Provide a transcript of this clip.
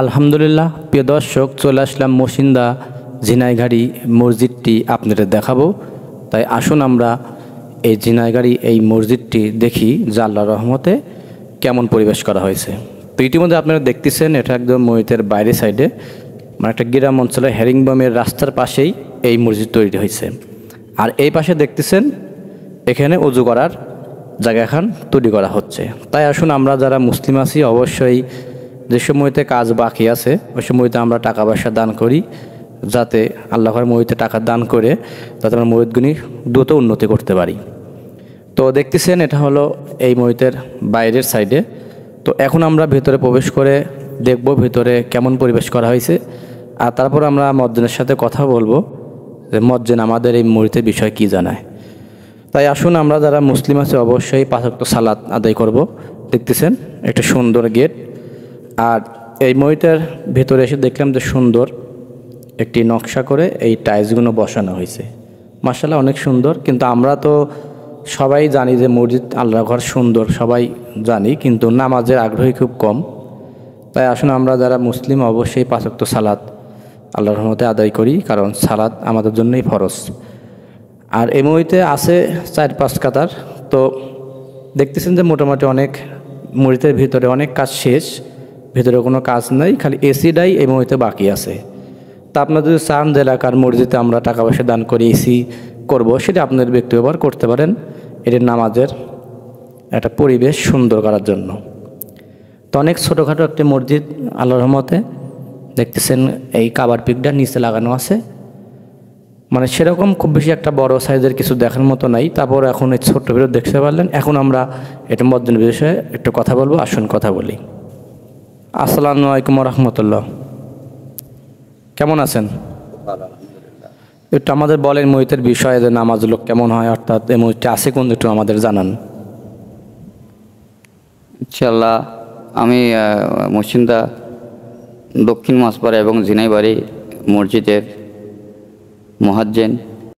আলহামদুলিল্লাহ, প্রিয় দর্শক, চলে আসলাম মসিন্দা ঝিনাইগাড়ি মসজিদটি আপনাদের দেখাবো। তাই আসুন আমরা এই ঝিনাইগাড়ি এই মসজিদটি দেখি যে আল্লাহর রহমতে কেমন পরিবেশ করা হয়েছে। তো ইতিমধ্যে আপনারা দেখতেছেন এটা একদম মসজিদের বাইরে সাইডে, মানে একটা গ্রাম অঞ্চলে হেরিংবমের রাস্তার পাশেই এই মসজিদ তৈরি হয়েছে। আর এই পাশে দেখতেছেন এখানে উজু করার জায়গা এখন তৈরি করা হচ্ছে। তাই আসুন আমরা যারা মুসলিম আছি অবশ্যই যে সময়তে কাজ বাকি আছে ওই সময়তে আমরা টাকা পয়সা দান করি, যাতে আল্লাহর মসজিদে টাকা দান করে যাতে আমরা মসজিদগুলি দ্রুত উন্নতি করতে পারি। তো দেখতেছেন এটা হলো এই মসজিদের বাইরের সাইডে। তো এখন আমরা ভেতরে প্রবেশ করে দেখব ভেতরে কেমন পরিবেশ করা হয়েছে, আর তারপর আমরা মুয়াজ্জিনের সাথে কথা বলবো যে মুয়াজ্জিন আমাদের এই মসজিদের বিষয় কি জানায়। তাই আসুন আমরা যারা মুসলিম আছে অবশ্যই 5 ওয়াক্ত সালাত আদায় করব। দেখতেছেন একটা সুন্দর গেট, আর এই মসজিদের ভেতরে এসে দেখলাম যে সুন্দর একটি নকশা করে এই টাইলসগুলো বসানো হয়েছে। মাশাআল্লাহ অনেক সুন্দর। কিন্তু আমরা তো সবাই জানি যে মসজিদ আল্লাহর ঘর সুন্দর, সবাই জানি, কিন্তু নামাজের আগ্রহী খুব কম। তাই আসুন আমরা যারা মুসলিম অবশ্যই 5 ওয়াক্ত সালাত আল্লাহর রহমতে আদায় করি, কারণ সালাত আমাদের জন্যই ফরজ। আর এই মসজিদে আছে 4-5 কাতার। তো দেখতেছেন যে মোটামুটি অনেক মসজিদের ভিতরে অনেক কাজ শেষ, ভিতরে কোনো কাজ নেই, খালি এসিটাই এই মসজিদে বাকি আছে। তা আপনারা যদি চান যে এলাকার মসজিদে আমরা টাকা পয়সা দান করে এসি করব, সেটা আপনাদের ব্যক্তিগত করতে পারেন, এটি নামাজের একটা পরিবেশ সুন্দর করার জন্য। তো অনেক ছোটোখাটো একটি মসজিদ আল্লাহর রহমতে। দেখতেছেন এই কাবার পিকটা নিচে লাগানো আছে, মানে সেরকম খুব বেশি একটা বড় সাইজের কিছু দেখার মতো নাই। তারপর এখন এই ছোট্ট ভিডিও দেখতে পারলেন। এখন আমরা এটা মুয়াজ্জিনের বিষয়ে একটু কথা বলবো, আসুন কথা বলি। আসসালামু আলাইকুম রহমতুল্লাহ, কেমন আছেন? একটু আমাদের বলেন মসজিদের বিষয়ে, যে নামাজ লোক কেমন হয়, অর্থাৎ এই মসজিদটা আছে কোন, একটু আমাদের জানান। ইনশাআল্লাহ আমি মসিন্দা দক্ষিণ মাছপাড়া এবং ঝিনাইবাড়ি মসজিদের মুয়াজ্জিন